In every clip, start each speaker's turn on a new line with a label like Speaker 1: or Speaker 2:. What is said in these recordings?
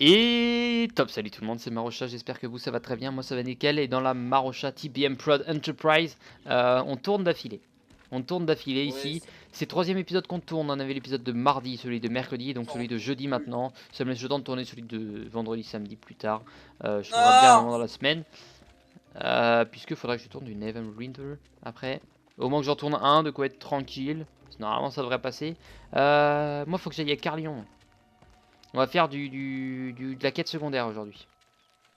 Speaker 1: Et top, salut tout le monde, c'est Marocha, j'espère que vous ça va très bien, moi ça va nickel. Et dans la Marocha TBM Prod Enterprise, on tourne d'affilée. On tourne d'affilée ici, c'est le 3e épisode qu'on tourne, on avait l'épisode de mardi, celui de mercredi, et donc celui de jeudi maintenant. Ça me laisse le temps de tourner celui de vendredi, samedi plus tard. Je trouverai bien un moment dans la semaine. Puisque faudrait que je tourne du Neven Winter après. Au moins que j'en tourne un, de quoi être tranquille. Normalement ça devrait passer. Moi faut que j'aille à Carlion. On va faire de la quête secondaire aujourd'hui.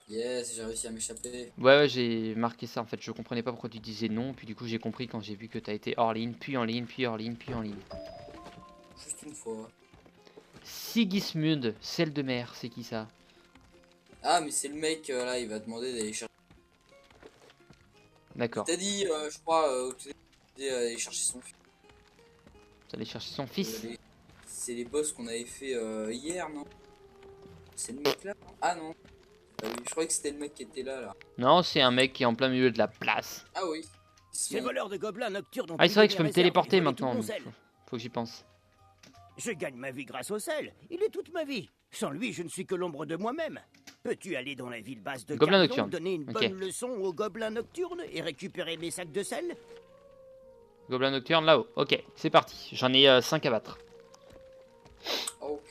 Speaker 2: Yes, j'ai réussi à m'échapper.
Speaker 1: Ouais, j'ai marqué ça en fait. Je comprenais pas pourquoi tu disais non. Puis du coup, j'ai compris quand j'ai vu que t'as été hors ligne, puis en ligne, puis hors ligne, puis en ligne.
Speaker 2: Juste une fois.
Speaker 1: Sigismund, celle de mer, c'est qui ça?
Speaker 2: Ah, mais c'est le mec là, il va demander d'aller chercher. Il
Speaker 1: D'accord.
Speaker 2: t'a dit, je crois, au tout début, d'aller chercher son fils.
Speaker 1: Vous allez chercher son fils.
Speaker 2: C'est les boss qu'on avait fait hier, non? C'est le mec là? Ah non. Je croyais que c'était le mec qui était là.
Speaker 1: Non, c'est un mec qui est en plein milieu de la place.
Speaker 2: Ah oui.
Speaker 3: Ces voleurs de gobelins nocturnes ont
Speaker 1: Ah, c'est vrai que je peux me
Speaker 3: pillé mes réserves
Speaker 1: téléporter
Speaker 3: et volé tout
Speaker 1: maintenant.
Speaker 3: mon sel.
Speaker 1: Faut que j'y pense.
Speaker 3: Je gagne ma vie grâce au sel. Il est toute ma vie. Sans lui, je ne suis que l'ombre de moi-même. Peux-tu aller dans la ville basse de
Speaker 1: Gobelin
Speaker 3: Carlion,
Speaker 1: nocturne.
Speaker 3: donner une
Speaker 1: Ok.
Speaker 3: bonne leçon aux gobelins nocturnes et récupérer mes sacs de sel?
Speaker 1: Gobelin nocturne là-haut. Ok, c'est parti. J'en ai 5 à battre.
Speaker 2: Oh.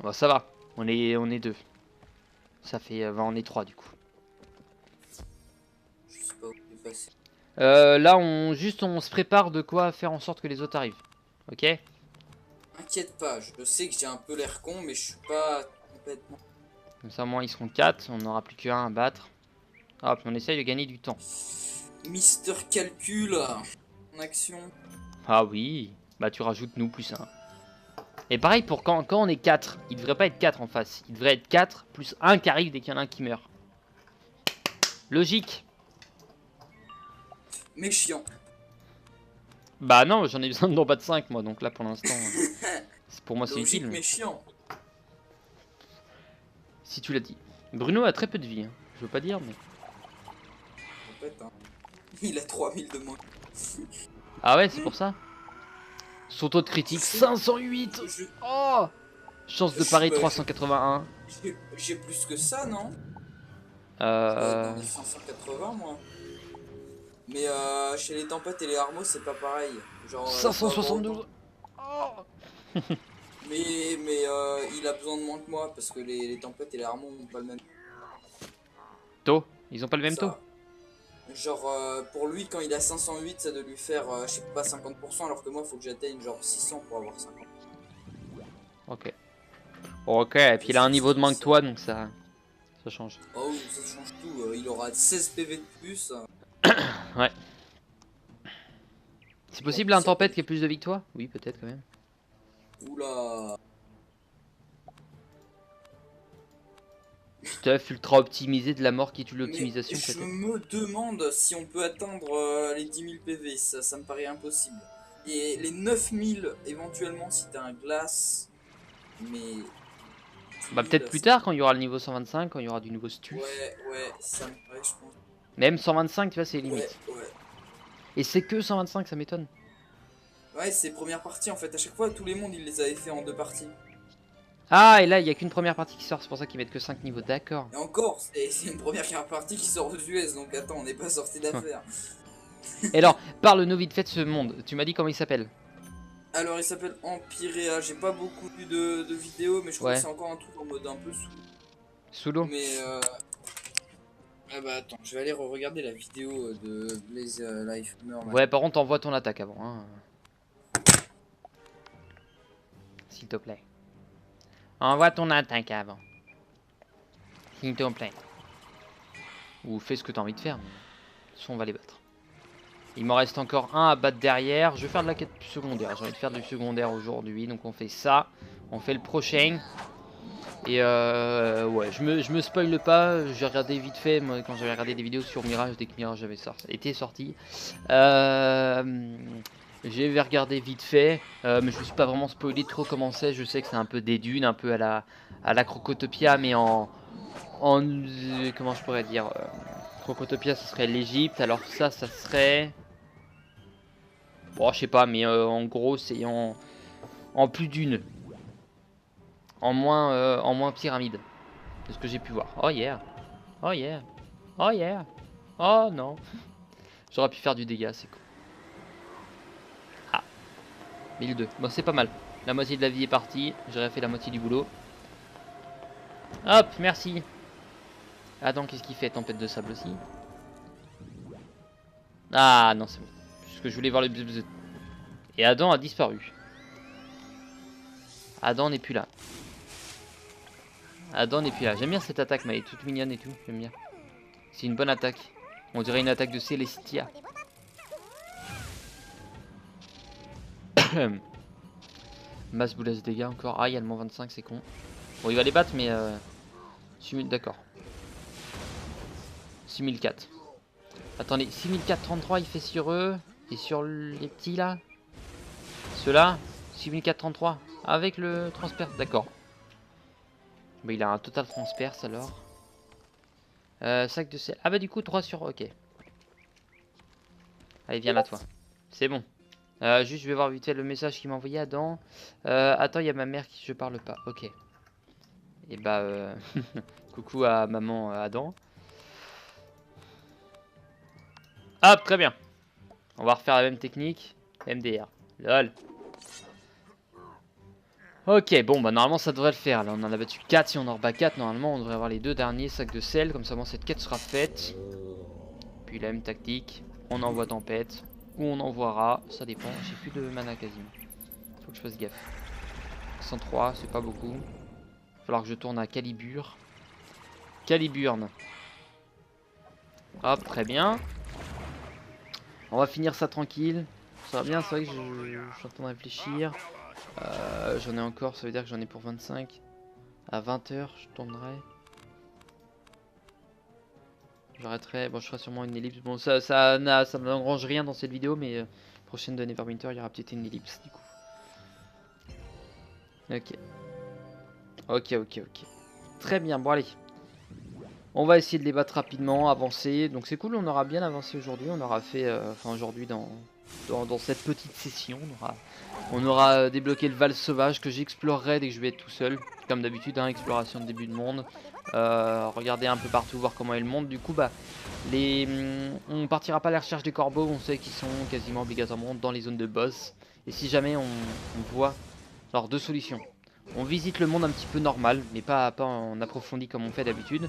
Speaker 1: Bon, ça va. On est 2. Ça fait. On est 3 du coup.
Speaker 2: Je sais pas où il est passé.
Speaker 1: Là, on se prépare de quoi faire en sorte que les autres arrivent. Ok?
Speaker 2: Inquiète pas, je sais que j'ai un peu l'air con, mais je suis pas complètement.
Speaker 1: Comme ça, au moins, ils seront 4. On n'aura plus qu'un à battre. Hop, on essaye de gagner du temps.
Speaker 2: Mister Calcul en action.
Speaker 1: Ah oui. Bah, tu rajoutes nous plus 1. Et pareil, pour quand on est 4. Il devrait pas être 4 en face. Il devrait être 4 plus 1 qui arrive dès qu'il y en a un qui meurt. Logique.
Speaker 2: Mais chiant.
Speaker 1: Bah non, j'en ai besoin d'en battre 5 moi. Donc là, pour l'instant, pour moi, c'est
Speaker 2: Logique,
Speaker 1: utile.
Speaker 2: mais chiant.
Speaker 1: Si tu l'as dit. Bruno a très peu de vie. Hein. Je veux pas dire, mais...
Speaker 2: En fait, hein. Il a 3000 de moins.
Speaker 1: Ah ouais, c'est pour ça. Son taux de critique, 508. Oh, chance de pari 381.
Speaker 2: J'ai plus que ça, non?
Speaker 1: Euh...
Speaker 2: Dans les 580, moi. Mais chez les tempêtes et les armeaux, c'est pas pareil. Genre,
Speaker 1: 572. Oh.
Speaker 2: Mais il a besoin de moins que moi parce que les tempêtes et les armeaux ont pas le même
Speaker 1: Taux. Ils ont pas le même taux.
Speaker 2: Genre, pour lui, quand il a 508, ça doit lui faire, je sais pas, 50%, alors que moi, faut que j'atteigne genre 600 pour avoir 50.
Speaker 1: Ok. Ok, et puis il a un niveau de moins que toi, donc ça change.
Speaker 2: Oh, ça change tout. Il aura 16 PV de plus.
Speaker 1: Ouais. C'est possible un tempête qui ait plus de vie que toi? Oui, peut-être quand même.
Speaker 2: Oula.
Speaker 1: Stuff ultra optimisé de la mort qui tue l'optimisation
Speaker 2: Je
Speaker 1: peut-être.
Speaker 2: me demande si on peut atteindre les 10 000 PV, ça me paraît impossible. Et les 9000 éventuellement si t'as un glace, mais...
Speaker 1: Bah peut-être plus tard quand il y aura le niveau 125, quand il y aura du nouveau stuff.
Speaker 2: Ouais, ça me paraît, je pense.
Speaker 1: Même 125, tu vois, c'est limite.
Speaker 2: Ouais.
Speaker 1: Et c'est que 125, ça m'étonne.
Speaker 2: Ouais, c'est première partie en fait. À chaque fois, tous les mondes, ils les avaient fait en 2 parties.
Speaker 1: Ah, et là, il n'y a qu'une première partie qui sort, c'est pour ça qu'ils mettent que 5 niveaux, d'accord.
Speaker 2: Et encore, c'est une première partie qui sort aux US, donc attends, on n'est pas sorti d'affaire.
Speaker 1: Et alors, parle-nous vite fait de ce monde. Tu m'as dit comment il s'appelle?
Speaker 2: Alors, il s'appelle Empirea. J'ai pas beaucoup vu de vidéos, mais je crois
Speaker 1: Ouais.
Speaker 2: que c'est encore un truc en mode un peu
Speaker 1: Sous l'eau.
Speaker 2: Mais ah bah attends, je vais aller regarder la vidéo de Blaze Life Murder.
Speaker 1: Ouais, par contre, envoie ton attaque avant. Hein. S'il te plaît. Envoie ton attaque avant. S'il te plaît. Ou fais ce que t'as envie de faire. Mais... De toute façon, on va les battre. Il m'en reste encore un à battre derrière. Je vais faire de la quête secondaire. J'ai envie de faire du secondaire aujourd'hui. Donc on fait ça. On fait le prochain. Et ouais, je me spoil pas. J'ai regardé vite fait, moi, quand j'avais regardé des vidéos sur Mirage, dès que Mirage était sorti. J'ai regardé vite fait, mais je me suis pas vraiment spoilé trop comment c'est. Je sais que c'est un peu des dunes, un peu à la Crocotopia, mais en comment je pourrais dire, Crocotopia, ce serait l'Egypte. Alors ça serait, bon, je sais pas, mais en gros, c'est en plus d'une. En moins pyramide. de ce que j'ai pu voir. Oh yeah. Oh yeah. Oh yeah. Oh non. J'aurais pu faire du dégât, c'est cool. Ah. 1002. Bon, c'est pas mal. La moitié de la vie est partie. J'aurais fait la moitié du boulot. Hop, merci. Adam, qu'est-ce qu'il fait? Tempête de sable aussi. Ah non, c'est bon. Parce que je voulais voir le bzz. Et Adam a disparu. Adam n'est plus là. Adam n'est plus là. J'aime bien cette attaque, mais elle est toute mignonne et tout. J'aime bien. C'est une bonne attaque. On dirait une attaque de Celestia. Masse boulasse dégâts encore. Ah, il y a le moins 25, c'est con. Bon, il va les battre, mais... D'accord. 6004. Attendez, 6433 il fait sur eux. Et sur les petits là. Ceux-là, 6433. Avec le transperce, d'accord. Bah, il a un total transperce alors. Sac de sel. Ah bah du coup 3 sur... Ok. Allez, viens là toi. C'est bon. Juste je vais voir vite fait le message qu'il m'a envoyé Adam. Attends, il y a ma mère qui je parle pas. Ok. Et bah coucou à maman Adam. Hop, très bien. On va refaire la même technique. MDR. Lol. Ok, bon bah normalement ça devrait le faire. Là on en a battu 4. Si on en rebat 4, normalement on devrait avoir les 2 derniers sacs de sel. Comme ça, bon, cette quête sera faite. Puis la même tactique. On envoie tempête. Ou on envoiera. Ça dépend. J'ai plus de mana quasiment. Faut que je fasse gaffe. 103, c'est pas beaucoup. Il va falloir que je tourne à Calibur. Caliburne. Hop, très bien. On va finir ça tranquille. Ça va bien, c'est vrai que je suis en train de réfléchir. J'en ai encore, ça veut dire que j'en ai pour 25. À 20h, je tournerai. J'arrêterai. Bon, je ferai sûrement une ellipse. Bon, ça n'engrange rien dans cette vidéo, mais prochaine de Neverwinter, il y aura peut-être une ellipse du coup. Ok. Ok. Très bien, bon allez. On va essayer de les battre rapidement, avancer. Donc c'est cool, on aura bien avancé aujourd'hui. On aura fait, enfin aujourd'hui dans cette petite session, on aura débloqué le Val Sauvage que j'explorerai dès que je vais être tout seul. Comme d'habitude, hein, exploration de début de monde. Regarder un peu partout, voir comment est le monde. Du coup, bah, on partira pas à la recherche des corbeaux. On sait qu'ils sont quasiment obligatoirement dans les zones de boss. Et si jamais on voit, alors 2 solutions. On visite le monde un petit peu normal, mais pas en approfondi comme on fait d'habitude.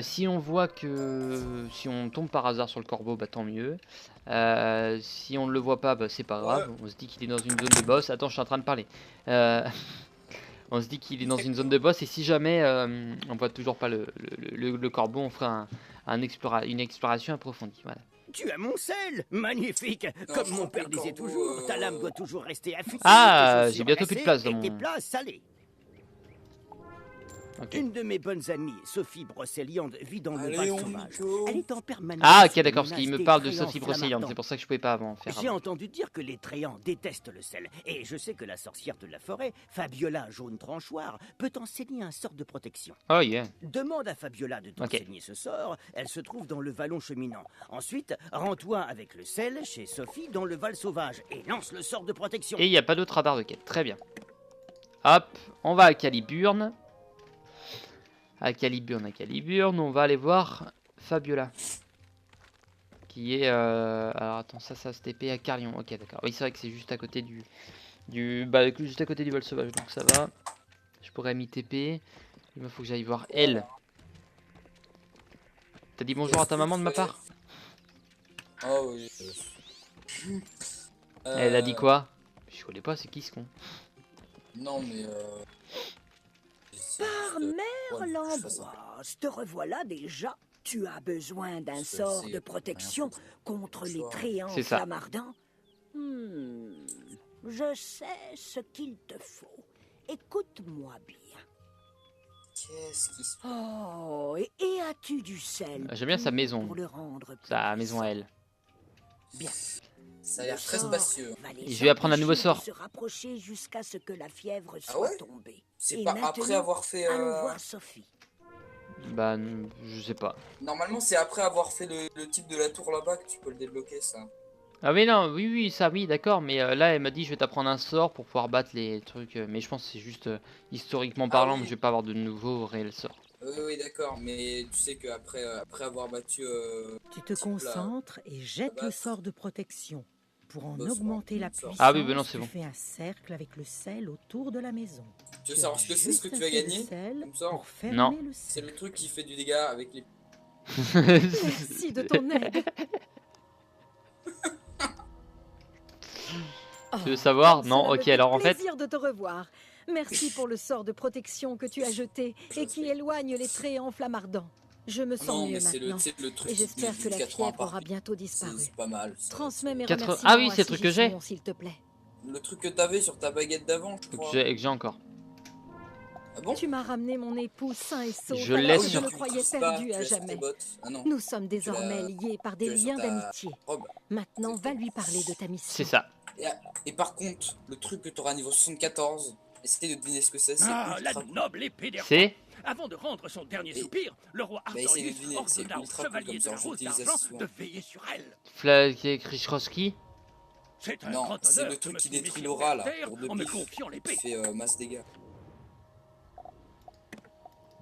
Speaker 1: Si on voit que si on tombe par hasard sur le corbeau, bah tant mieux. Si on ne le voit pas, bah c'est pas grave. On se dit qu'il est dans une zone de boss. Attends, je suis en train de parler. On se dit qu'il est dans une zone de boss et si jamais on voit toujours pas le corbeau, on fera une exploration approfondie. Voilà.
Speaker 3: Tu as mon sel, magnifique.
Speaker 2: Non,
Speaker 3: Comme
Speaker 2: je
Speaker 3: mon
Speaker 2: crois
Speaker 3: père
Speaker 2: que le
Speaker 3: disait
Speaker 2: corbeau,
Speaker 3: toujours, ta lame doit toujours rester affûtée.
Speaker 1: Ah,
Speaker 3: tes chaussures
Speaker 1: j'ai bientôt plus de place dans
Speaker 3: et
Speaker 1: mon...
Speaker 3: tes plats salés.
Speaker 1: Okay.
Speaker 3: Une de mes bonnes amies, Sophie Brocéliande, vit dans le Val Sauvage. Elle est en permanence.
Speaker 1: Ah, ok, d'accord, parce qu'il me parle de Sophie Brocéliande, c'est pour ça que je pouvais pas avant faire.
Speaker 3: J'ai entendu dire que les Tréants détestent le sel. Et je sais que la sorcière de la forêt, Fabiola Jaune Tranchoir, peut enseigner un sort de protection.
Speaker 1: Oh yeah.
Speaker 3: Demande à Fabiola de t'enseigner ce sort. Elle se trouve dans le vallon cheminant. Ensuite, rends-toi avec le sel chez Sophie dans le Val Sauvage et lance le sort de protection.
Speaker 1: Et il n'y a pas d'autre radar de quête, très bien. Hop, on va à Caliburne. À Caliburne, on va aller voir Fabiola. Qui est... Alors attends, ça se TP à Carlion. Ok, d'accord. Oui, c'est vrai que c'est juste à côté juste à côté du vol sauvage, donc ça va. Je pourrais m'y TP. Il me faut que j'aille voir elle. T'as dit bonjour à ta maman de ma part?
Speaker 2: Oh oui.
Speaker 1: Elle a dit quoi? Je connais pas, c'est qui ce con?
Speaker 2: Non mais
Speaker 4: Par mère Lambroise, te revoilà déjà. Tu as besoin d'un sort de protection contre les Tréants flammardants. Je sais ce qu'il te faut. Écoute-moi bien.
Speaker 2: qu'est-ce qui se passe?
Speaker 4: Oh, et as-tu du sel?
Speaker 1: J'aime bien sa maison.
Speaker 4: Pour le rendre plus
Speaker 1: Sa maison à elle.
Speaker 4: bien.
Speaker 2: Ça a l'air très spacieux.
Speaker 1: Je vais apprendre un nouveau sort.
Speaker 4: Se rapprocher jusqu'à ce que la fièvre soit
Speaker 2: ouais
Speaker 4: tombée.
Speaker 2: C'est
Speaker 4: Et
Speaker 2: pas
Speaker 4: maintenant,
Speaker 2: après avoir fait...
Speaker 4: allons voir Sophie.
Speaker 1: Bah, je sais pas.
Speaker 2: Normalement c'est après avoir fait le type de la tour là-bas que tu peux le débloquer ça.
Speaker 1: Ah mais non, oui, ça oui, d'accord, mais là elle m'a dit je vais t'apprendre un sort pour pouvoir battre les trucs, mais je pense que c'est juste historiquement parlant,
Speaker 2: oui.
Speaker 1: je vais pas avoir de nouveaux réels sorts.
Speaker 2: Oui, d'accord, mais tu sais qu'après après avoir battu...
Speaker 4: Tu te concentres et jettes le sort de protection. Pour en
Speaker 2: Bah, c'est
Speaker 4: augmenter la
Speaker 2: un sort.
Speaker 4: puissance,
Speaker 1: Ah oui, ben non, c'est
Speaker 4: tu
Speaker 1: bon.
Speaker 4: fais un cercle avec le sel autour de la maison.
Speaker 2: Tu veux savoir ce que c'est, ce que tu vas gagner comme sort?
Speaker 4: Pour fermer
Speaker 1: Non.
Speaker 4: le
Speaker 2: C'est
Speaker 4: cercle.
Speaker 2: le truc qui fait du dégât avec les...
Speaker 4: Merci de ton aide.
Speaker 1: Tu veux savoir?
Speaker 4: Comme
Speaker 1: Non,
Speaker 4: cela me
Speaker 1: ok,
Speaker 4: fait
Speaker 1: alors en fait...
Speaker 4: plaisir de te revoir. Merci pour le sort de protection que tu as jeté et qui éloigne les tréants flammardants. Je me sens
Speaker 2: Non,
Speaker 4: mieux
Speaker 2: mais c'est
Speaker 4: maintenant.
Speaker 2: le truc
Speaker 4: Et j'espère que la
Speaker 2: 80
Speaker 4: fièvre aura bientôt disparu.
Speaker 2: C'est pas mal. Ça.
Speaker 4: Transmets mes
Speaker 1: 80
Speaker 4: remerciements
Speaker 1: Ah oui,
Speaker 4: à
Speaker 1: c'est le truc que j'ai.
Speaker 4: Sigismond, s'il te plaît.
Speaker 2: Le truc que t'avais sur ta baguette d'avant, je
Speaker 1: Que
Speaker 2: crois.
Speaker 1: j'ai encore.
Speaker 2: Ah bon?
Speaker 4: Tu m'as ramené mon époux sain et sauf
Speaker 1: Je
Speaker 4: alors
Speaker 1: laisse
Speaker 4: que je
Speaker 1: sur-
Speaker 4: le croyais perdu à jamais.
Speaker 2: Ah non.
Speaker 4: Nous sommes désormais liés par des
Speaker 2: tu l'as sur
Speaker 4: liens
Speaker 2: ta
Speaker 4: d'amitié.
Speaker 2: robe.
Speaker 4: Maintenant, va lui parler de ta mission.
Speaker 1: C'est ça.
Speaker 2: Et par contre, le truc que t'auras niveau 74, essaye de deviner ce que c'est.
Speaker 5: Ah, la
Speaker 2: ultra cool.
Speaker 5: noble épée des rois.
Speaker 1: C'est...
Speaker 5: Avant de rendre son dernier
Speaker 2: Et-
Speaker 5: soupir, le roi
Speaker 2: essayez de
Speaker 5: Ardorius
Speaker 2: deviner, c'est
Speaker 5: ordonna au
Speaker 2: ultra cool
Speaker 5: chevalier
Speaker 2: comme
Speaker 5: de
Speaker 2: ça,
Speaker 5: la
Speaker 2: on
Speaker 5: rose
Speaker 2: l'utilise
Speaker 5: d'argent
Speaker 2: assez souvent.
Speaker 5: de veiller sur elle.
Speaker 1: Krishkowski.
Speaker 5: C'est un
Speaker 2: Non,
Speaker 5: grand
Speaker 2: c'est
Speaker 5: honneur
Speaker 2: le
Speaker 5: que
Speaker 2: truc
Speaker 5: me
Speaker 2: qui
Speaker 5: soumettez
Speaker 2: détruit
Speaker 5: sur
Speaker 2: l'aura là,
Speaker 5: terre
Speaker 2: pour de
Speaker 5: en me
Speaker 2: pif,
Speaker 5: confiant
Speaker 2: qui
Speaker 5: l'épée.
Speaker 2: fait masse dégâts.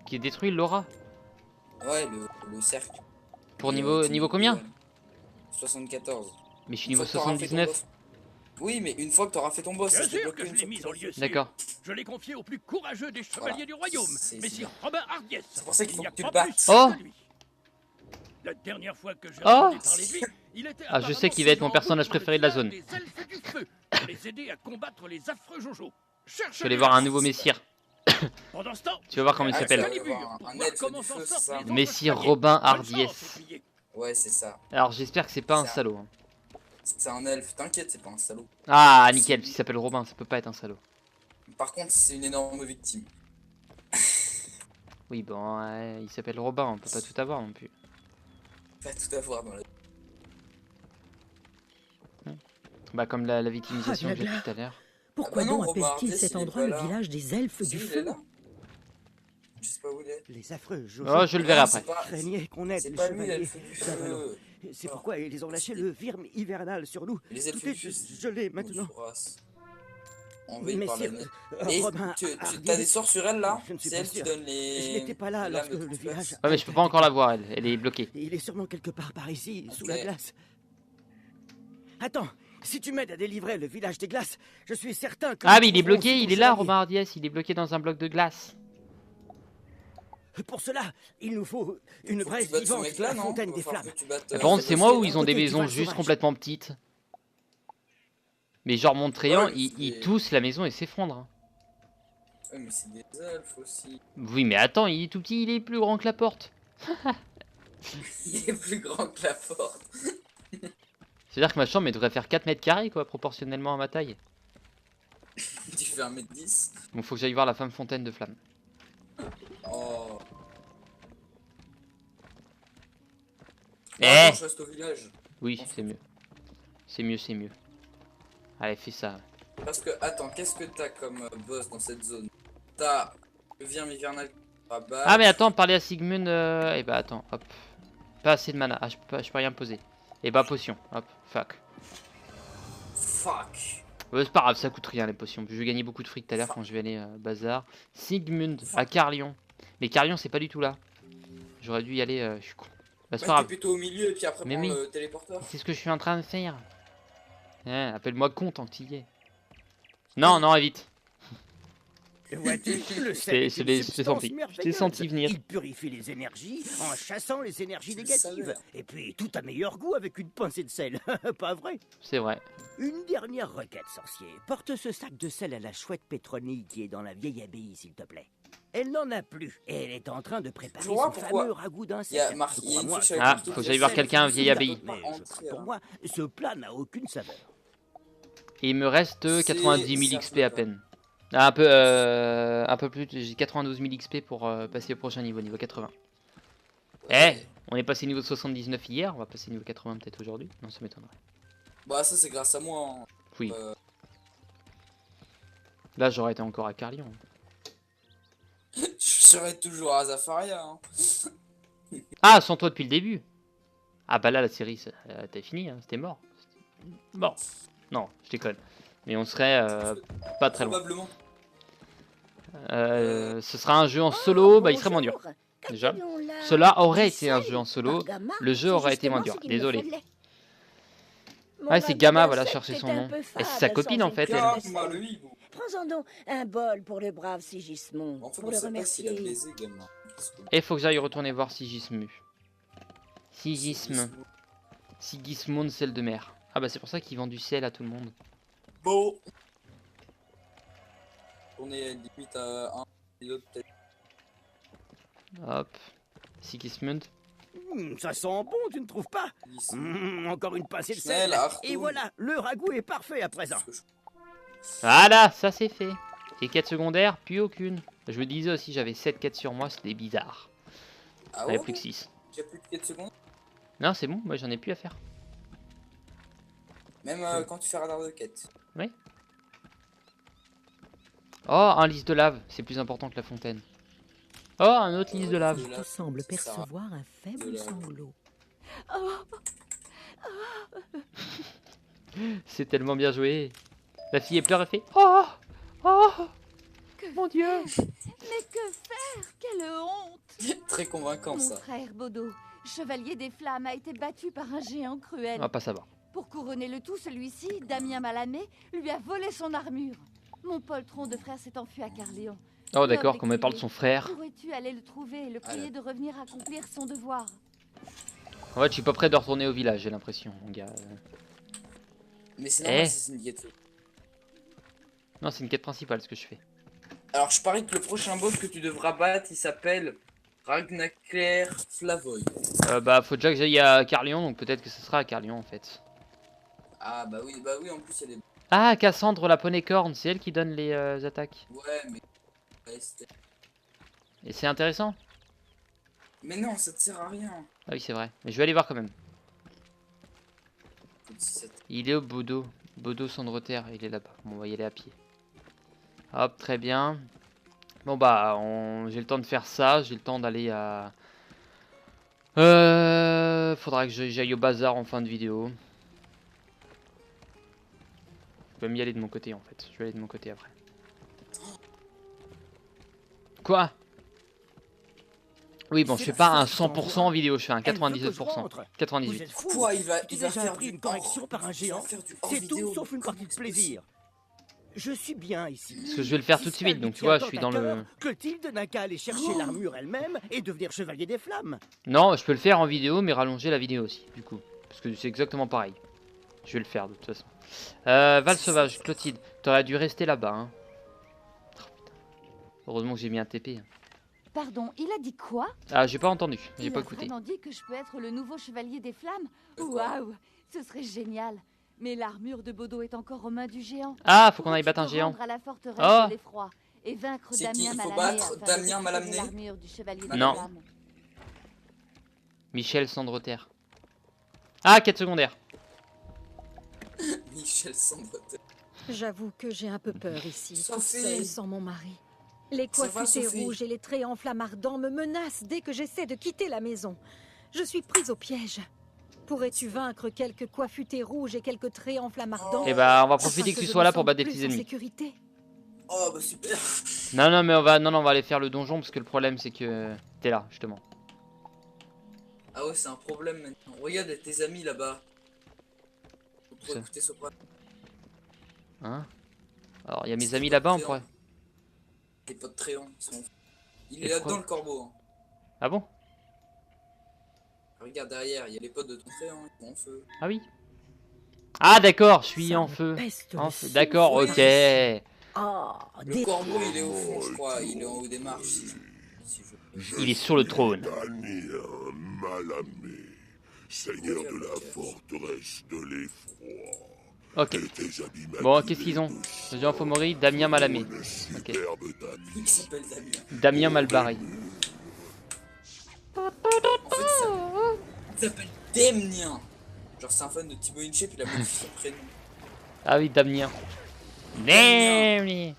Speaker 1: Qui détruit l'aura.
Speaker 2: Ouais, le cercle.
Speaker 1: Pour
Speaker 2: Et,
Speaker 1: niveau combien?
Speaker 2: 74.
Speaker 1: Mais je suis
Speaker 2: Une
Speaker 1: niveau
Speaker 2: fois que t'auras fait ton
Speaker 1: 79.
Speaker 2: boss. Oui, mais une fois que t'auras fait ton boss,
Speaker 5: Bien
Speaker 2: ça se
Speaker 5: sûr
Speaker 2: débloque
Speaker 5: que je
Speaker 2: une
Speaker 5: l'ai
Speaker 2: fois
Speaker 5: mis
Speaker 2: que
Speaker 5: en
Speaker 2: tu l'as
Speaker 5: lieu
Speaker 2: fait.
Speaker 5: sûr.
Speaker 1: D'accord.
Speaker 5: Je l'ai confié au plus courageux des chevaliers
Speaker 2: Voilà.
Speaker 5: du royaume,
Speaker 2: C'est
Speaker 5: Messire
Speaker 2: bien.
Speaker 5: Robin Hardiès.
Speaker 2: C'est pour ça qu'il
Speaker 5: Il
Speaker 2: faut
Speaker 5: n'y a
Speaker 2: que tu le
Speaker 5: pas
Speaker 2: battes.
Speaker 5: plus
Speaker 1: Oh
Speaker 5: que lui. La dernière fois que j'ai
Speaker 1: Oh
Speaker 5: entendu parler de lui, il était
Speaker 1: Ah, je sais qu'il va être mon personnage préféré de la zone.
Speaker 5: Des elfes du feu pour les aider à combattre les affreux Jojo.
Speaker 1: Je vais aller voir un nouveau messire.
Speaker 5: Pendant ce temps,
Speaker 1: Tu vas voir comment il
Speaker 2: Ah,
Speaker 1: s'appelle.
Speaker 2: tu vas voir un elfe du feu, c'est ça.
Speaker 1: Messire Robin Hardiès.
Speaker 2: Ouais, c'est ça.
Speaker 1: Alors j'espère que c'est pas un
Speaker 2: Ça.
Speaker 1: salaud. Hein.
Speaker 2: C'est un elfe, t'inquiète, c'est pas un salaud.
Speaker 1: Ah nickel, s'il s'appelle Robin, ça peut pas être un salaud.
Speaker 2: Par contre, c'est une énorme victime.
Speaker 1: Oui bon, il s'appelle Robin, on peut pas tout avoir non plus.
Speaker 2: Pas tout avoir dans la...
Speaker 1: Bah comme la victimisation
Speaker 4: Ah,
Speaker 1: que j'ai dit tout à l'heure.
Speaker 4: Pourquoi
Speaker 2: Ah bah non,
Speaker 4: donc
Speaker 2: Robin
Speaker 4: appelle-t-il
Speaker 2: Hardiès,
Speaker 4: cet
Speaker 2: il est
Speaker 4: endroit
Speaker 2: pas
Speaker 4: le
Speaker 2: là.
Speaker 4: village des elfes
Speaker 2: Si,
Speaker 4: du
Speaker 2: il est
Speaker 4: feu?
Speaker 2: là. Je sais pas où il est.
Speaker 3: Les affreux Jojo
Speaker 1: Oh je le verrai
Speaker 2: Non,
Speaker 1: après.
Speaker 2: c'est pas-
Speaker 3: craignaient qu'on aide
Speaker 2: C'est
Speaker 3: les
Speaker 2: pas lui
Speaker 3: chevaliers
Speaker 2: l'elfe du
Speaker 3: d'Avalon.
Speaker 2: feu.
Speaker 3: C'est pourquoi ils ont lâché le virme hivernal sur nous.
Speaker 2: Les elfes
Speaker 3: Tout est
Speaker 2: du feu.
Speaker 3: gelé maintenant.
Speaker 2: On va y parler.
Speaker 3: Messire,
Speaker 2: Et
Speaker 3: Robin
Speaker 2: tu
Speaker 3: Hardiès,
Speaker 2: t'as des sorts sur elle là?
Speaker 3: je ne suis
Speaker 2: C'est
Speaker 3: pas
Speaker 2: elle qui
Speaker 3: sûr.
Speaker 2: donne les...
Speaker 3: Je n'étais pas là
Speaker 2: les
Speaker 3: lorsque
Speaker 2: lames de
Speaker 3: le
Speaker 2: transperce.
Speaker 3: village...
Speaker 1: Ouais mais je peux pas encore la voir elle est bloquée.
Speaker 3: Il est sûrement quelque part par ici, sous la
Speaker 2: Ok.
Speaker 3: glace. Attends, si tu m'aides à délivrer le village des glaces, je suis certain que...
Speaker 1: Ah
Speaker 3: nous
Speaker 1: mais il est
Speaker 3: trouverons
Speaker 1: bloqué,
Speaker 3: aussi
Speaker 1: il
Speaker 3: ton
Speaker 1: est là
Speaker 3: chevalier.
Speaker 1: Robin Hardiès, il est bloqué dans un bloc de glace.
Speaker 3: Pour cela, il nous faut une
Speaker 2: Faut que
Speaker 3: braise
Speaker 2: tu battes ce
Speaker 3: vivante
Speaker 2: mec
Speaker 3: de
Speaker 2: là,
Speaker 3: la
Speaker 2: non?
Speaker 3: fontaine
Speaker 2: Va
Speaker 3: des
Speaker 2: falloir
Speaker 3: flammes.
Speaker 2: que tu battes,
Speaker 1: Par contre c'est moi ou ils ont des
Speaker 3: côté du
Speaker 1: maisons
Speaker 3: Val
Speaker 1: juste
Speaker 3: Sauvage.
Speaker 1: complètement petites. Mais genre mon tréant,
Speaker 2: Ouais,
Speaker 1: il
Speaker 2: c'est-
Speaker 1: tousse la maison et s'effondre. Hein.
Speaker 2: Ouais, mais c'est des elfes aussi.
Speaker 1: Oui mais attends, il est tout petit, il est plus grand que la porte.
Speaker 2: Il est plus grand que la porte.
Speaker 1: C'est-à-dire que ma chambre elle devrait faire 4 mètres carrés quoi, proportionnellement à ma taille.
Speaker 2: Tu fais 1m10.
Speaker 1: Donc faut que j'aille voir la femme fontaine de flammes.
Speaker 2: Oh.
Speaker 1: Eh
Speaker 2: Attends, je reste au village.
Speaker 1: Oui, c'est mieux. C'est mieux, c'est mieux. Allez, fais ça.
Speaker 2: Parce que, attends, qu'est-ce que t'as comme boss dans cette zone? T'as le virme hivernal qui va battre.
Speaker 1: Ah mais attends, parler à Sigmund, eh bah attends, hop. Pas assez de mana, ah, je peux rien poser. Et bah potion, hop, fuck.
Speaker 2: Fuck.
Speaker 1: Ouais, c'est pas grave, ça coûte rien les potions. Je vais gagner beaucoup de fric tout à l'heure quand je vais aller bazar. Sigmund à Carlion. Mais Carlion c'est pas du tout là. J'aurais dû y aller, je suis con. Bah c'est
Speaker 2: Ouais,
Speaker 1: pas
Speaker 2: t'es
Speaker 1: grave,
Speaker 2: plutôt au milieu et puis après
Speaker 1: Mais
Speaker 2: prends
Speaker 1: oui.
Speaker 2: le téléporteur.
Speaker 1: c'est ce que je suis en train de faire. Hein, appelle-moi con tant que t'y es. Non, non, évite.
Speaker 3: Vois-tu, le
Speaker 1: C'est-
Speaker 3: sel
Speaker 1: je
Speaker 3: est
Speaker 1: l'ai
Speaker 3: une substance
Speaker 1: senti. Je t'ai
Speaker 3: merveilleuse.
Speaker 1: senti venir.
Speaker 3: Il purifie les énergies en chassant les énergies
Speaker 2: Je le
Speaker 3: négatives.
Speaker 2: savais.
Speaker 3: Et puis, tout a meilleur goût avec une pincée de sel. Pas vrai?
Speaker 1: C'est vrai.
Speaker 3: Une dernière requête, sorcier. Porte ce sac de sel à la chouette Pétronie qui est dans la vieille abbaye, s'il te plaît. Elle n'en a plus et elle est en train de préparer
Speaker 2: Je vois
Speaker 3: son
Speaker 2: pourquoi.
Speaker 3: fameux ragoût
Speaker 2: Il y a
Speaker 3: d'insectes.
Speaker 2: marqué, il y a une
Speaker 3: Crois-moi,
Speaker 2: fiche avec
Speaker 1: Ah,
Speaker 2: marqué
Speaker 1: faut que j'aille voir
Speaker 2: sel,
Speaker 1: quelqu'un,
Speaker 2: c'est
Speaker 1: vieille
Speaker 2: sûr,
Speaker 1: abbaye.
Speaker 2: t'as pas
Speaker 3: Mais
Speaker 2: entré,
Speaker 3: pour
Speaker 2: hein.
Speaker 3: moi, ce plat n'a aucune saveur.
Speaker 1: Et il me reste
Speaker 2: C'est-
Speaker 1: 90 000
Speaker 2: c'est
Speaker 1: XP à
Speaker 2: affreux.
Speaker 1: peine. Ah, un peu plus, j'ai 92 000 XP pour passer au prochain niveau 80.
Speaker 2: Ouais.
Speaker 1: Eh, on est passé niveau 79 hier, on va passer niveau 80 peut-être aujourd'hui. Non, ça m'étonnerait.
Speaker 2: Bah ça c'est grâce à moi. Hein.
Speaker 1: Oui,
Speaker 2: Euh,
Speaker 1: là j'aurais été encore à Carlion.
Speaker 2: je serai toujours à Zafaria. Hein.
Speaker 1: Ah, sans toi depuis le début. Ah bah là la série, t'as fini, hein, c'était mort. Bon, non, je déconne. Mais on serait pas très loin.
Speaker 2: Probablement.
Speaker 1: Ce sera un jeu en solo, bah il serait moins dur. Déjà. Cela aurait été un jeu en solo, le jeu aurait été moins dur. Désolé. Ah, c'est Gamma, voilà, chercher son nom. Et c'est sa copine en fait. Elle.
Speaker 4: Prends-en donc un bol pour le brave Sigismond, pour le remercier.
Speaker 1: Et il faut que j'aille retourner voir Sigismund. Sigismund, sel de mer. Ah bah c'est pour ça qu'ils vendent du sel à tout le monde.
Speaker 2: Bon. On est limite à 1 et l'autre peut-être.
Speaker 1: Hop. Sigismund.
Speaker 3: Ça sent bon, tu ne trouves pas? Encore une pincée de
Speaker 2: Schnell,
Speaker 3: sel.
Speaker 2: Achtung.
Speaker 3: Et voilà, le ragoût est parfait à présent.
Speaker 1: Voilà, ça c'est fait. Et quêtes secondaires, plus aucune. Je me disais aussi, j'avais 7 quêtes sur moi, c'était bizarre.
Speaker 2: Ah
Speaker 1: J'avais
Speaker 2: ouais,
Speaker 1: plus que 6.
Speaker 2: j'ai plus de quêtes secondaires.
Speaker 1: Non, c'est bon, moi j'en ai plus à faire.
Speaker 2: Même quand tu fais radar de quête.
Speaker 1: Oui. Oh, un lys de lave, c'est plus important que la fontaine. Oh, un autre lys de lave.
Speaker 4: Tu sembles percevoir un faible sanglot.
Speaker 1: C'est tellement bien joué. La fille est pleure, elle fait oh, oh, mon Dieu.
Speaker 6: Mais que faire? Quelle honte!
Speaker 2: Très convaincant
Speaker 6: Mon
Speaker 2: ça.
Speaker 6: frère Bodo, chevalier des flammes, a été battu par un géant cruel.
Speaker 1: On va pas savoir.
Speaker 6: Pour couronner le tout, celui-ci, Damien Malamé, lui a volé son armure. Mon poltron de frère s'est enfui à Carléon.
Speaker 1: Oh d'accord, qu'on me parle de son frère.
Speaker 6: Pourrais-tu aller le trouver et le prier de revenir accomplir son devoir?
Speaker 1: En fait, je suis pas prêt de retourner au village, j'ai l'impression, mon gars.
Speaker 2: Mais c'est normal, c'est une quête.
Speaker 1: Non, c'est une quête principale ce que je fais.
Speaker 2: Alors je parie que le prochain boss que tu devras battre, il s'appelle Ragnacair Flavoy.
Speaker 1: Bah faut déjà que j'aille à Carlion, donc peut-être que ce sera à Carlion en fait.
Speaker 2: Ah bah oui, en plus il y a des...
Speaker 1: Ah, Cassandre la poney corne, c'est elle qui donne les attaques.
Speaker 2: Ouais, mais...
Speaker 1: Et c'est intéressant.
Speaker 2: Mais non, ça te sert à rien.
Speaker 1: Ah oui, c'est vrai. Mais je vais aller voir quand même. Il est au Bodo. Bodo Cendre-Terre, il est là-bas. Bon, on va y aller à pied. Hop, très bien. Bon bah, j'ai le temps de faire ça. J'ai le temps d'aller à... Faudra que j'aille au bazar en fin de vidéo. Je vais m'y aller de mon côté en fait. Je vais aller de mon côté après. Quoi? Oui bon, je fais pas un 100% en vidéo, je fais un 97%. 98.
Speaker 2: Quoi, il va
Speaker 3: faire une correction par un géant. C'est tout sauf une partie de plaisir. Je suis bien ici.
Speaker 1: Parce que je vais le faire tout de suite, donc tu vois, je suis dans le...
Speaker 3: Clotilde n'a qu'à aller chercher l'armure elle-même et devenir chevalier des flammes.
Speaker 1: Non, je peux le faire en vidéo, mais rallonger la vidéo aussi, du coup. Parce que c'est exactement pareil. Je vais le faire de toute façon. Val Sauvage, Clotilde, t'aurais dû rester là-bas. Hein. Oh, putain. Heureusement que j'ai mis un TP.
Speaker 6: Pardon, il a dit quoi?
Speaker 1: Ah, j'ai pas entendu, j'ai pas écouté.
Speaker 6: Il a vraiment dit que je peux être le nouveau chevalier des flammes? Waouh, ce serait génial. Mais l'armure de Bodo est encore aux mains du géant.
Speaker 1: Ah, faut qu'on aille battre un géant.
Speaker 6: À la forteresse
Speaker 1: de
Speaker 6: l'effroi et vaincre
Speaker 2: Damien Malamé.
Speaker 1: Non. Michel Cendre-Terre. Ah, quête secondaire.
Speaker 2: Michel Cendre-Terre.
Speaker 4: J'avoue que j'ai un peu peur ici,
Speaker 2: Sophie.
Speaker 4: seule sans mon mari. Les coiffetés rouges et les traits en flammes ardents me menacent dès que j'essaie de quitter la maison. Je suis prise au piège. Pourrais-tu vaincre quelques coiffutés rouges et quelques traits en flammes ardents?
Speaker 1: Eh bah, on va profiter que tu sois là pour battre des petits ennemis.
Speaker 4: Sécurité.
Speaker 2: Oh bah super.
Speaker 1: Non, mais on va aller faire le donjon parce que le problème c'est que t'es là justement.
Speaker 2: Ah ouais, c'est un problème maintenant. Regarde tes amis là-bas. Pour écouter Soprano.
Speaker 1: Hein? Alors, il y a mes amis là-bas, on pourrait...
Speaker 2: Les potes Tréant, il est là-dedans le corbeau. Hein.
Speaker 1: Ah bon?
Speaker 2: Regarde derrière, il y a les potes de ton Tréant, ils sont en feu.
Speaker 1: Ah oui? Ah d'accord, je suis en feu. D'accord, ok.
Speaker 2: Le corbeau, il est au fond, je crois. Il est en haut des marches.
Speaker 1: Il est sur le trône.
Speaker 7: Damien Malamé, seigneur de la forteresse de l'effroi.
Speaker 1: Ok. Bon, qu'est-ce qu'ils ont? Jean Fomori, Damien Malamé. Ok.
Speaker 2: Il s'appelle Damien.
Speaker 1: Damien Malbarré.
Speaker 2: En fait, il s'appelle Damien. Genre, c'est un fan de Thibaut Inche, puis il a modifié son prénom.
Speaker 1: Ah oui, Damien. Damien.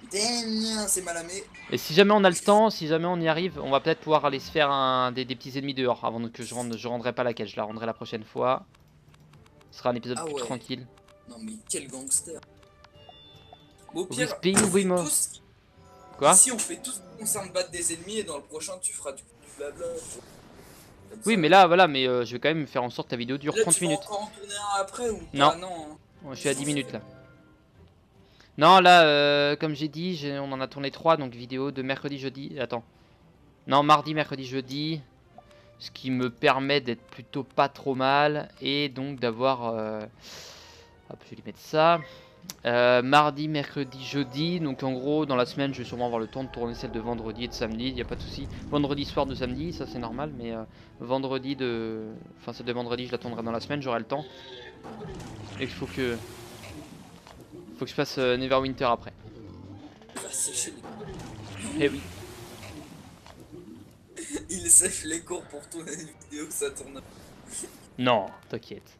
Speaker 2: Damien, c'est Malamé.
Speaker 1: Et si jamais on a le temps, si jamais on y arrive, on va peut-être pouvoir aller se faire des petits ennemis dehors avant que je rendrai pas la quête. Je la rendrai la prochaine fois. Ce sera un épisode
Speaker 2: Ah
Speaker 1: plus
Speaker 2: ouais.
Speaker 1: tranquille.
Speaker 2: Non mais quel gangster. Bon, au pire,
Speaker 1: Whispering
Speaker 2: on fait
Speaker 1: Wimo.
Speaker 2: tout ce-
Speaker 1: Quoi?
Speaker 2: ici on fait tout ce qui concerne battre des ennemis et dans le prochain tu feras du blabla. Comme
Speaker 1: Oui,
Speaker 2: ça.
Speaker 1: mais là, voilà, mais je vais quand même faire en sorte que ta vidéo dure
Speaker 2: Là,
Speaker 1: 30
Speaker 2: tu vas
Speaker 1: minutes.
Speaker 2: encore en tourner un après ou
Speaker 1: Non.
Speaker 2: pas? Non. Hein.
Speaker 1: Je suis à 10 minutes là. Non, là, comme j'ai dit, on en a tourné 3, donc vidéo de mercredi, jeudi. Attends. Non, mardi, mercredi, jeudi. Ce qui me permet d'être plutôt pas trop mal. Et donc d'avoir... Hop, je vais lui mettre ça. Mardi, mercredi, jeudi. Donc en gros, dans la semaine, je vais sûrement avoir le temps de tourner celle de vendredi et de samedi. Il n'y a pas de souci. Vendredi soir de samedi, ça c'est normal. Mais vendredi de... Enfin, celle de vendredi, je la tournerai dans la semaine, j'aurai le temps. Et il faut que... Faut que je fasse Neverwinter après.
Speaker 2: Il va sécher
Speaker 1: Eh oui.
Speaker 2: Il sèche les cours pour tourner une vidéo, ça tourne.
Speaker 1: Non, t'inquiète.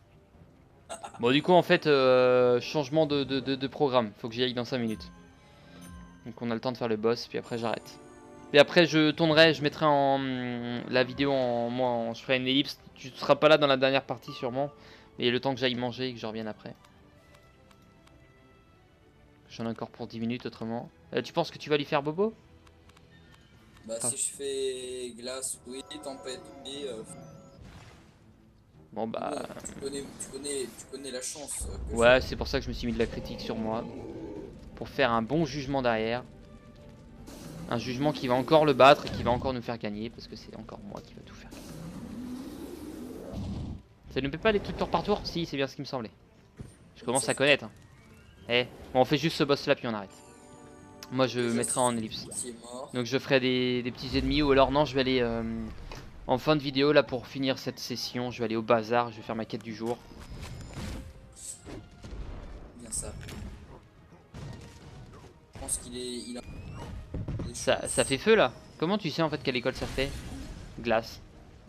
Speaker 1: Bon, du coup, en fait, changement de programme. Faut que j'y aille dans 5 minutes. Donc, on a le temps de faire le boss, puis après, j'arrête. Et après, je tournerai, je mettrai en la vidéo je ferai une ellipse. Tu seras pas là dans la dernière partie, sûrement. Et le temps que j'aille manger et que je revienne après. J'en ai encore pour 10 minutes, autrement. Tu penses que tu vas lui faire bobo?
Speaker 2: Bah, si je fais glace, oui, tempête, oui.
Speaker 1: Bon, bah...
Speaker 2: Bon, tu connais la chance. Que
Speaker 1: Ouais, c'est pour ça que je me suis mis de la critique sur moi. Pour faire un bon jugement derrière. Un jugement qui va encore le battre et qui va encore nous faire gagner. Parce que c'est encore moi qui va tout faire. Ça ne peut pas aller tout tour par tour? Si, c'est bien ce qui me semblait. Je commence à connaître. Hein. Eh, bon, on fait juste ce boss là puis on arrête. Moi je mettrai en ellipse. Donc je ferai des petits ennemis ou alors non, je vais aller en fin de vidéo là pour finir cette session. Je vais aller au bazar, je vais faire ma quête du jour.
Speaker 2: Bien ça. Je pense qu'il est...
Speaker 1: Ça fait feu là. Comment tu sais en fait quelle école ça fait? Glace.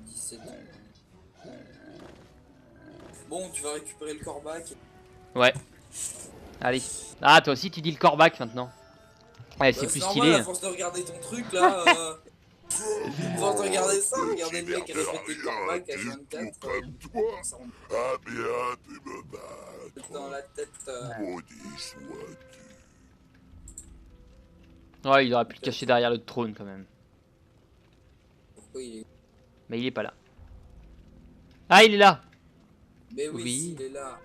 Speaker 2: 17 ans. Bon, tu vas récupérer le corbac.
Speaker 1: Ouais. Allez. Ah, toi aussi tu dis le corbac maintenant. Ouais, c'est plus
Speaker 2: normal,
Speaker 1: stylé.
Speaker 2: À force de regarder ton truc là. À force de regarder ça, regarder le mec qui répète les corbacs à 24. Ça rentre
Speaker 7: Ah bien, tu me bats.
Speaker 2: dans la tête.
Speaker 7: Maudit sois-tu.
Speaker 1: Ouais, il aurait pu le cacher derrière le trône quand même.
Speaker 2: Pourquoi il est...
Speaker 1: Mais il est pas là. Ah, il est là.
Speaker 2: Mais oui,
Speaker 1: Oui.
Speaker 2: il est là.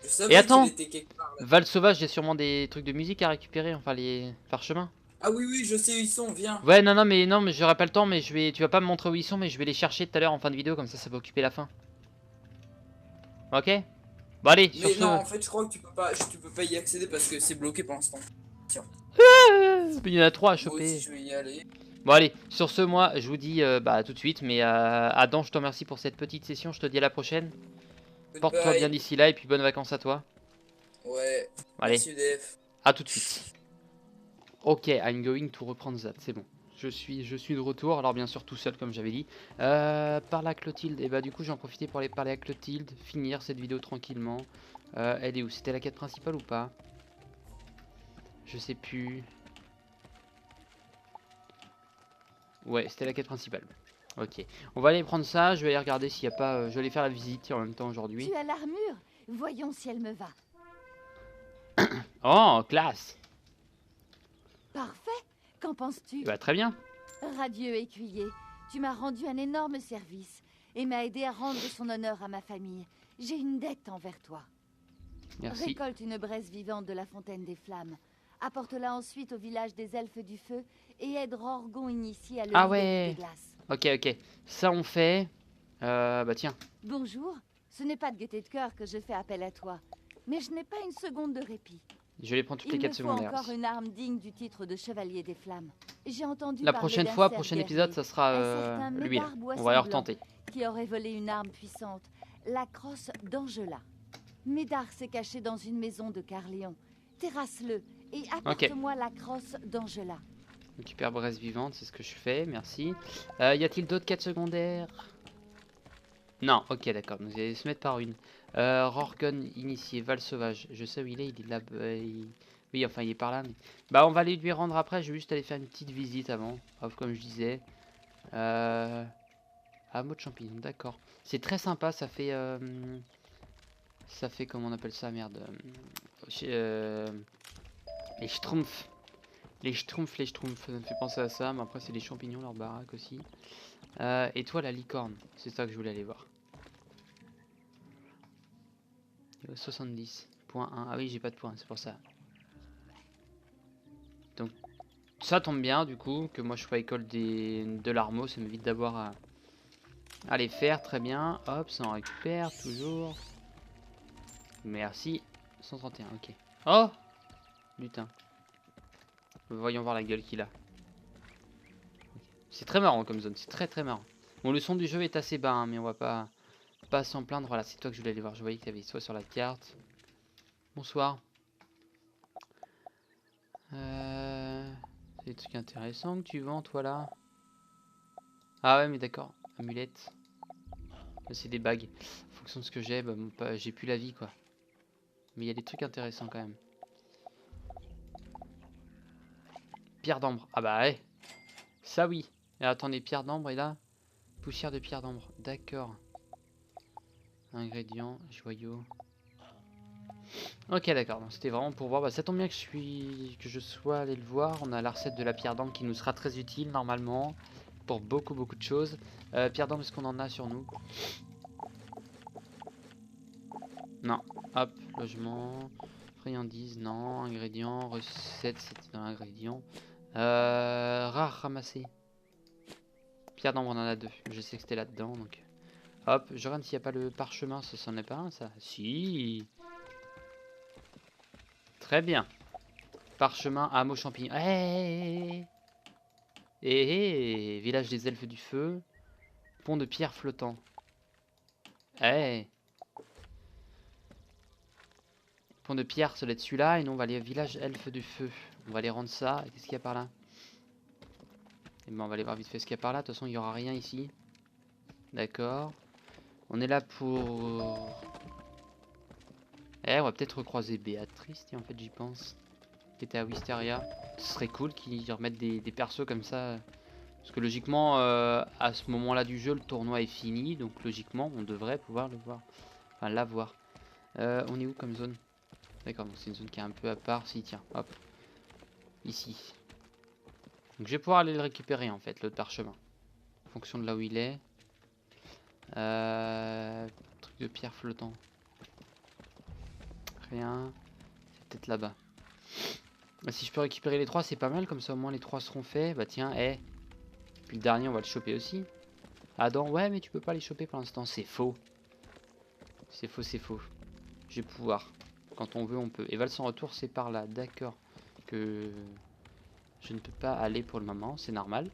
Speaker 2: Je
Speaker 1: Et
Speaker 2: savais
Speaker 1: attends,
Speaker 2: qu'il était quelque part là.
Speaker 1: Val Sauvage, il y a sûrement des trucs de musique à récupérer, enfin les parchemins.
Speaker 2: Ah oui, oui, je sais où ils sont, viens.
Speaker 1: Ouais, non, mais j'aurai pas le temps, mais tu vas pas me montrer où ils sont, mais je vais les chercher tout à l'heure en fin de vidéo, comme ça va occuper la fin. Ok. Bon allez, sur
Speaker 2: Mais
Speaker 1: ce...
Speaker 2: non, en fait, je crois que tu peux pas y accéder parce que c'est bloqué pour l'instant.
Speaker 1: Il y en a 3 à
Speaker 2: Moi aussi,
Speaker 1: choper.
Speaker 2: je vais y aller.
Speaker 1: Bon allez, sur ce, moi, je vous dis bah tout de suite, mais Adam, je te remercie pour cette petite session, je te dis à la prochaine. Porte-toi
Speaker 2: Goodbye.
Speaker 1: bien d'ici là, et puis bonnes vacances à toi.
Speaker 2: Ouais.
Speaker 1: Allez,
Speaker 2: Merci UDF.
Speaker 1: à tout de suite. Ok, I'm going to reprendre that, c'est bon. Je suis de retour, alors bien sûr tout seul comme j'avais dit. Parle à Clotilde, et bah du coup j'en profitais pour aller parler à Clotilde, finir cette vidéo tranquillement. Elle est où? C'était la quête principale ou pas? Je sais plus. Ouais, c'était la quête principale. Ok, on va aller prendre ça, je vais aller regarder s'il n'y a pas... je vais aller faire la visite en même temps aujourd'hui.
Speaker 6: Tu as l'armure? Voyons si elle me va.
Speaker 1: Oh, classe!
Speaker 6: Parfait. Qu'en penses-tu?
Speaker 1: Bah très bien.
Speaker 6: Radieux écuyer, tu m'as rendu un énorme service et m'as aidé à rendre son honneur à ma famille. J'ai une dette envers toi.
Speaker 1: Merci.
Speaker 6: Récolte une braise vivante de la fontaine des flammes. Apporte-la ensuite au village des elfes du feu et aide Rorgon initié à le
Speaker 1: Ah
Speaker 6: libérer
Speaker 1: ouais.
Speaker 6: des glaces.
Speaker 1: Ok. Ça on fait. Bah tiens.
Speaker 6: Bonjour, ce n'est pas de gaieté de cœur que je fais appel à toi, mais je n'ai pas une seconde de répit.
Speaker 1: Je vais les prendre toutes les
Speaker 6: Il me
Speaker 1: quêtes
Speaker 6: faut
Speaker 1: secondaires.
Speaker 6: encore une arme digne du titre de chevalier des flammes. J'ai entendu
Speaker 1: La
Speaker 6: parler
Speaker 1: prochaine
Speaker 6: d'un
Speaker 1: fois,
Speaker 6: cerf
Speaker 1: prochain
Speaker 6: guerrier,
Speaker 1: épisode, ça sera
Speaker 6: un certain
Speaker 1: lui là.
Speaker 6: Médard
Speaker 1: On
Speaker 6: Boisson
Speaker 1: va le
Speaker 6: Blanc,
Speaker 1: retenter.
Speaker 6: qui aurait volé une arme puissante, la crosse d'Angela. Médard s'est caché dans une maison de Carléon. Terrasse-le et apporte-moi la crosse d'Angela.
Speaker 1: Récupère braise vivante, c'est ce que je fais, merci. Y a-t-il d'autres quêtes secondaires? Non, ok, d'accord, vous allez se mettre par une. Rorgon initié, Val Sauvage, je sais où il est là. Oui, enfin, il est par là. Mais... Bah, on va aller lui rendre après, je vais juste aller faire une petite visite avant, comme je disais. Hameau de champignons, d'accord. C'est très sympa, ça fait... Ça fait comment on appelle ça, merde. Les schtroumpfs. Les schtroumpfs, ça me fait penser à ça, mais après c'est des champignons, leur baraque aussi. Et toi la licorne, c'est ça que je voulais aller voir. 70.1, ah oui j'ai pas de points, c'est pour ça. Donc ça tombe bien du coup, que moi je sois à école de l'armeau, ça m'évite d'avoir à les faire, très bien. Hop, ça en récupère, toujours. Merci, 131, ok. Oh lutin. Voyons voir la gueule qu'il a. C'est très marrant comme zone, c'est très marrant. Bon, le son du jeu est assez bas, hein, mais on va pas s'en plaindre. Voilà, c'est toi que je voulais aller voir. Je voyais qu'il y avait soit sur la carte. Bonsoir. C'est des trucs intéressants que tu vends, toi là. Ah ouais, mais d'accord. Amulette. C'est des bagues. En fonction de ce que j'ai, bah, j'ai plus la vie quoi. Mais il y a des trucs intéressants quand même. Pierre d'ambre. Ah bah ouais. Ça oui. Et attendez, pierre d'ambre et là poussière de pierre d'ambre. D'accord. Ingrédients, joyaux. Ok d'accord. C'était vraiment pour voir. Bah, ça tombe bien que je sois allé le voir. On a la recette de la pierre d'ambre qui nous sera très utile normalement. Pour beaucoup de choses. Pierre d'ambre, est-ce qu'on en a sur nous? Non. Hop, logement. Friandises, non. Ingrédients, recettes, c'était dans l'ingrédient. Rare ramassé. Pierre d'ambre, on en a 2. Je sais que c'était là-dedans, donc. Hop, je regarde s'il n'y a pas le parchemin, ça c'en est pas un, ça. Si. Très bien. Parchemin, hameau champignon. Village des elfes du feu. Pont de pierre flottant. Pont de pierre, ça doit être celui-là. Et nous, on va aller au village elfes du feu. On va aller rendre ça. Qu'est-ce qu'il y a par là? Et ben, on va aller voir vite fait ce qu'il y a par là. De toute façon, il n'y aura rien ici. D'accord. On est là pour... on va peut-être recroiser Béatrice, en fait, j'y pense. Qui était à Wisteria. Ce serait cool qu'ils remettent des persos comme ça. Parce que logiquement, à ce moment-là du jeu, le tournoi est fini. Donc logiquement, on devrait pouvoir le voir. Enfin, la voir. On est où comme zone? D'accord, donc c'est une zone qui est un peu à part. Si, tiens, hop. Ici. Donc je vais pouvoir aller le récupérer, en fait, l'autre parchemin. En fonction de là où il est. Truc de pierre flottant. Rien. C'est peut-être là-bas. Bah, si je peux récupérer les 3, c'est pas mal. Comme ça, au moins, les 3 seront faits. Bah tiens, Puis le dernier, on va le choper aussi. Adam, ouais, mais tu peux pas les choper pour l'instant. C'est faux. C'est faux. Je vais pouvoir. Quand on veut, on peut. Et Val sans retour, c'est par là. D'accord. Que je ne peux pas aller pour le moment. C'est normal.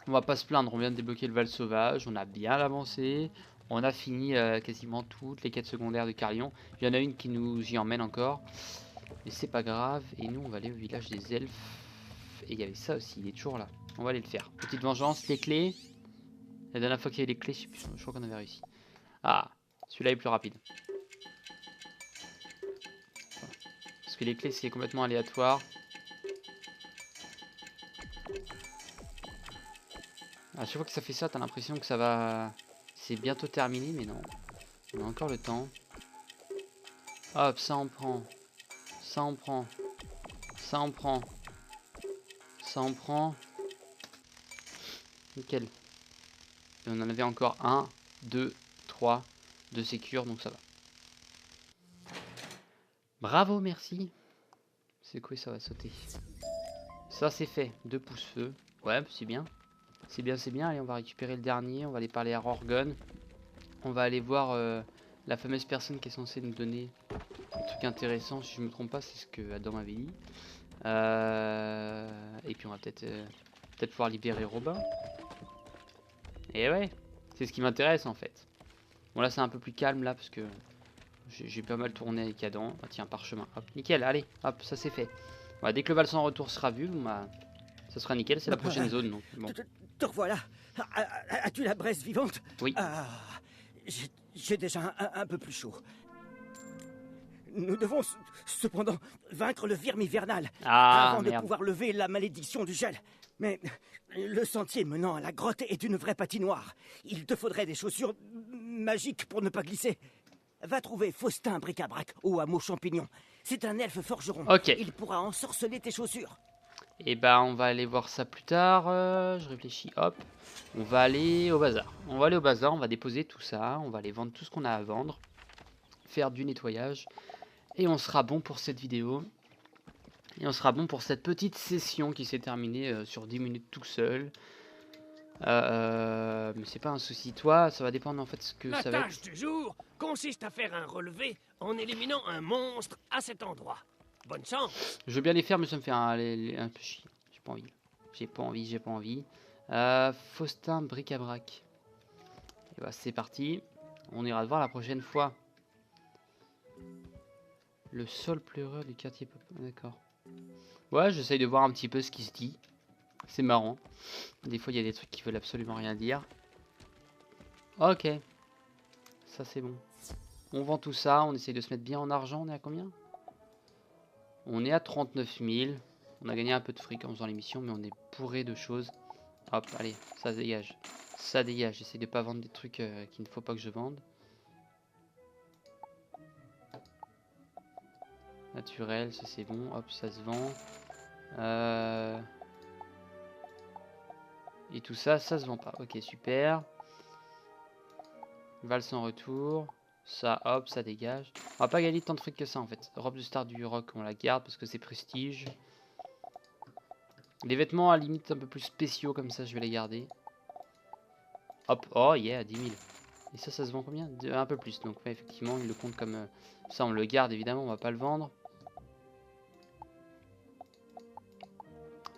Speaker 1: On va pas se plaindre. On vient de débloquer le Val sauvage. On a bien avancé. On a fini quasiment toutes les quêtes secondaires de Carlion. Il y en a une qui nous y emmène encore. Mais c'est pas grave. Et nous, on va aller au village des elfes. Et il y avait ça aussi. Il est toujours là. On va aller le faire. Petite vengeance. Les clés. La dernière fois qu'il y avait les clés, je crois qu'on avait réussi. Ah, celui-là est plus rapide. Parce que les clés, c'est complètement aléatoire. À chaque fois que ça fait ça, t'as l'impression que ça va... C'est bientôt terminé, mais non. On a encore le temps. Hop, ça en prend. Ça en prend. Ça en prend. Ça en prend. Nickel. Et on en avait encore 1, 2, 3 de sécure, donc ça va. Bravo, merci. C'est quoi, ça va sauter. Ça, c'est fait. 2 pouces feu. Ouais, c'est bien. C'est bien. Allez, on va récupérer le dernier. On va aller parler à Rorgon. On va aller voir la fameuse personne qui est censée nous donner un truc intéressant. Si je me trompe pas, c'est ce que Adam avait dit. Et puis on va peut-être pouvoir libérer Robin. Et ouais, c'est ce qui m'intéresse en fait. Bon là c'est un peu plus calme là parce que j'ai pas mal tourné avec Adam. Ah, tiens, parchemin. Hop, nickel, allez, hop, ça c'est fait. Voilà, dès que le Val sans retour sera vu, bah, ça sera nickel, c'est la prochaine zone. Donc, bon.
Speaker 3: Te revoilà. As-tu la braise vivante?
Speaker 1: Oui.
Speaker 3: J'ai déjà un peu plus chaud. Nous devons cependant vaincre le Wyrm hivernal avant de pouvoir lever la malédiction du gel. Mais le sentier menant à la grotte est une vraie patinoire. Il te faudrait des chaussures magiques pour ne pas glisser. Va trouver Faustin Bric-à-Brac au hameau Champignon. C'est un elfe forgeron.
Speaker 1: Ok.
Speaker 3: Il pourra ensorceler tes chaussures.
Speaker 1: Et bah on va aller voir ça plus tard. Je réfléchis, hop. On va aller au bazar. On va aller au bazar, on va déposer tout ça. On va aller vendre tout ce qu'on a à vendre. Faire du nettoyage. Et on sera bon pour cette vidéo. Et on sera bon pour cette petite session qui s'est terminée sur 10 minutes tout seul. Mais c'est pas un souci. Toi, ça va dépendre en fait ce que ça va être.
Speaker 5: La tâche du jour consiste à faire un relevé en éliminant un monstre à cet endroit. Bonne chance.
Speaker 1: Je veux bien les faire, mais ça me fait un peu chier. J'ai pas envie. J'ai pas envie. Faustin Bric-à-Brac. Et bah, c'est parti. On ira le voir la prochaine fois. Le sol pleureur du quartier. D'accord. Ouais, j'essaye de voir un petit peu ce qui se dit. C'est marrant. Des fois, il y a des trucs qui veulent absolument rien dire. Ok. Ça, c'est bon. On vend tout ça. On essaye de se mettre bien en argent. On est à combien? On est à 39 000. On a gagné un peu de fric en faisant l'émission, mais on est bourré de choses. Hop, allez, ça se dégage. Ça dégage. J'essaie de pas vendre des trucs qu'il ne faut pas que je vende. Naturel, ça c'est bon. Hop, ça se vend. Et tout ça, ça se vend pas. Ok, super. Valse en retour. Ça, hop, ça dégage. On va pas gagner tant de fric que ça en fait. Robe de star du rock, on la garde parce que c'est prestige. Les vêtements à limite un peu plus spéciaux comme ça, je vais les garder. Hop, oh yeah, 10 000. Et ça se vend combien? Un peu plus. Donc ouais, effectivement, il le compte comme ça, on le garde évidemment, on va pas le vendre.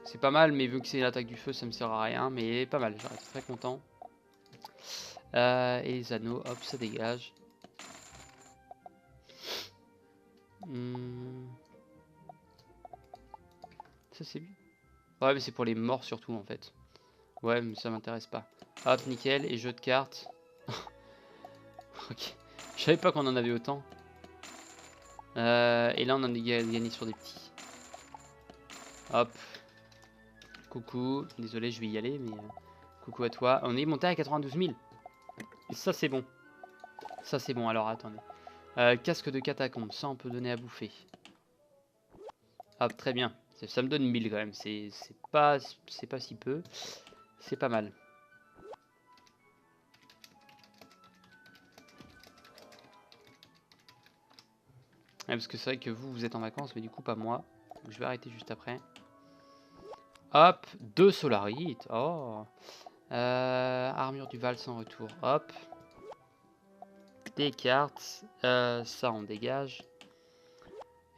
Speaker 1: C'est pas mal, mais vu que c'est l'attaque du feu, ça me sert à rien. Mais pas mal, j'aurais été très content. Et les anneaux, hop, ça dégage. Ça c'est bien. Ouais, mais c'est pour les morts surtout en fait. Ouais, mais ça m'intéresse pas. Hop, nickel. Et jeu de cartes. Ok. Je savais pas qu'on en avait autant. Et là, on en a gagné sur des petits. Hop. Coucou. Désolé, je vais y aller, mais coucou à toi. On est monté à 92 000. Et ça, c'est bon. Ça, c'est bon. Alors, attendez. Casque de catacombe. Ça, on peut donner à bouffer. Hop, très bien. Ça me donne 1000 quand même. C'est pas si peu. C'est pas mal. Ouais, parce que c'est vrai que vous êtes en vacances, mais du coup pas moi. Donc je vais arrêter juste après. Hop, 2 solarites. Oh. Armure du Val sans retour. Hop. Des cartes. Ça on dégage.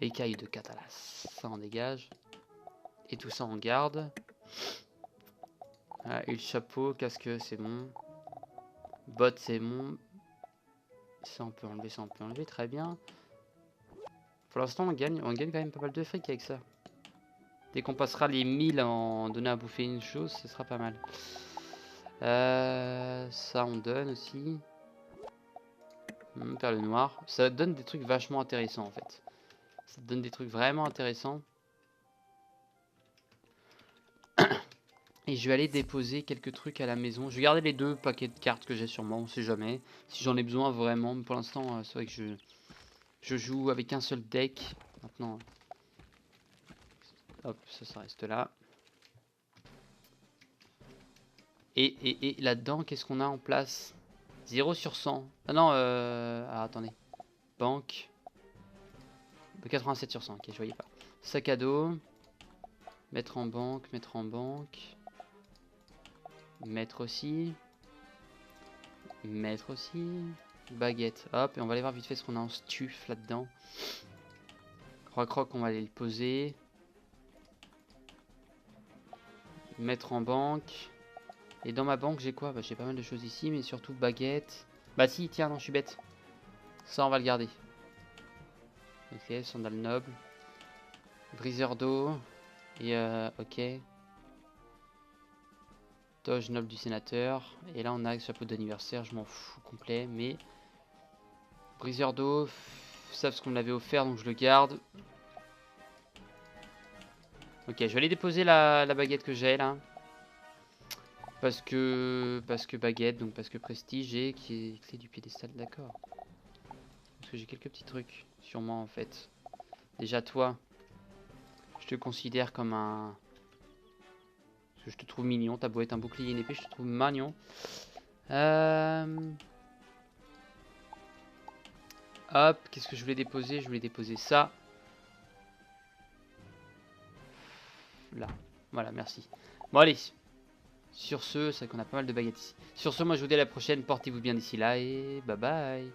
Speaker 1: Écaille de Catalas. Ça on dégage. Et tout ça on garde. Et le chapeau, casque c'est bon. Bottes c'est bon. Ça on peut enlever, très bien. Pour l'instant on gagne quand même pas mal de fric avec ça. Dès qu'on passera les 1000 en donnant à bouffer une chose, ce sera pas mal. Ça on donne aussi. Perle noire. Ça donne des trucs vachement intéressants en fait. Ça donne des trucs vraiment intéressants. Et je vais aller déposer quelques trucs à la maison. Je vais garder les 2 paquets de cartes que j'ai sur moi, on sait jamais. Si j'en ai besoin vraiment. Mais pour l'instant, c'est vrai que je joue avec un seul deck. Maintenant, hop, ça reste là. Et là-dedans, qu'est-ce qu'on a en place? 0 sur 100. Ah non, attendez. Banque. 87 sur 1, ok, je voyais pas. Sac à dos. Mettre en banque, mettre en banque. Mettre aussi. Mettre aussi. Baguette, hop, et on va aller voir vite fait ce qu'on a en stuff là-dedans. Croc, on va aller le poser. Mettre en banque. Et dans ma banque, j'ai quoi? Bah, j'ai pas mal de choses ici, mais surtout baguette. Bah si, tiens, non, je suis bête. Ça, on va le garder. Ok, sandale noble. Briseur d'eau. Et ok. Toge noble du sénateur. Et là, on a le chapeau d'anniversaire, je m'en fous complet, mais... Briseur d'eau, savent ce qu'on m'avait offert, donc je le garde. Ok, je vais aller déposer la baguette que j'ai là. Parce que baguette, donc parce que prestige et qui est clé du piédestal, d'accord. Parce que j'ai quelques petits trucs sur moi en fait. Déjà toi, je te considère comme un... Parce que je te trouve mignon, t'as beau être un bouclier et une épée, je te trouve mignon. Hop, qu'est-ce que je voulais déposer? Je voulais déposer ça. Là, voilà, merci. Bon allez, sur ce, c'est qu'on a pas mal de baguettes ici. Sur ce, moi je vous dis à la prochaine, portez-vous bien d'ici là et bye bye.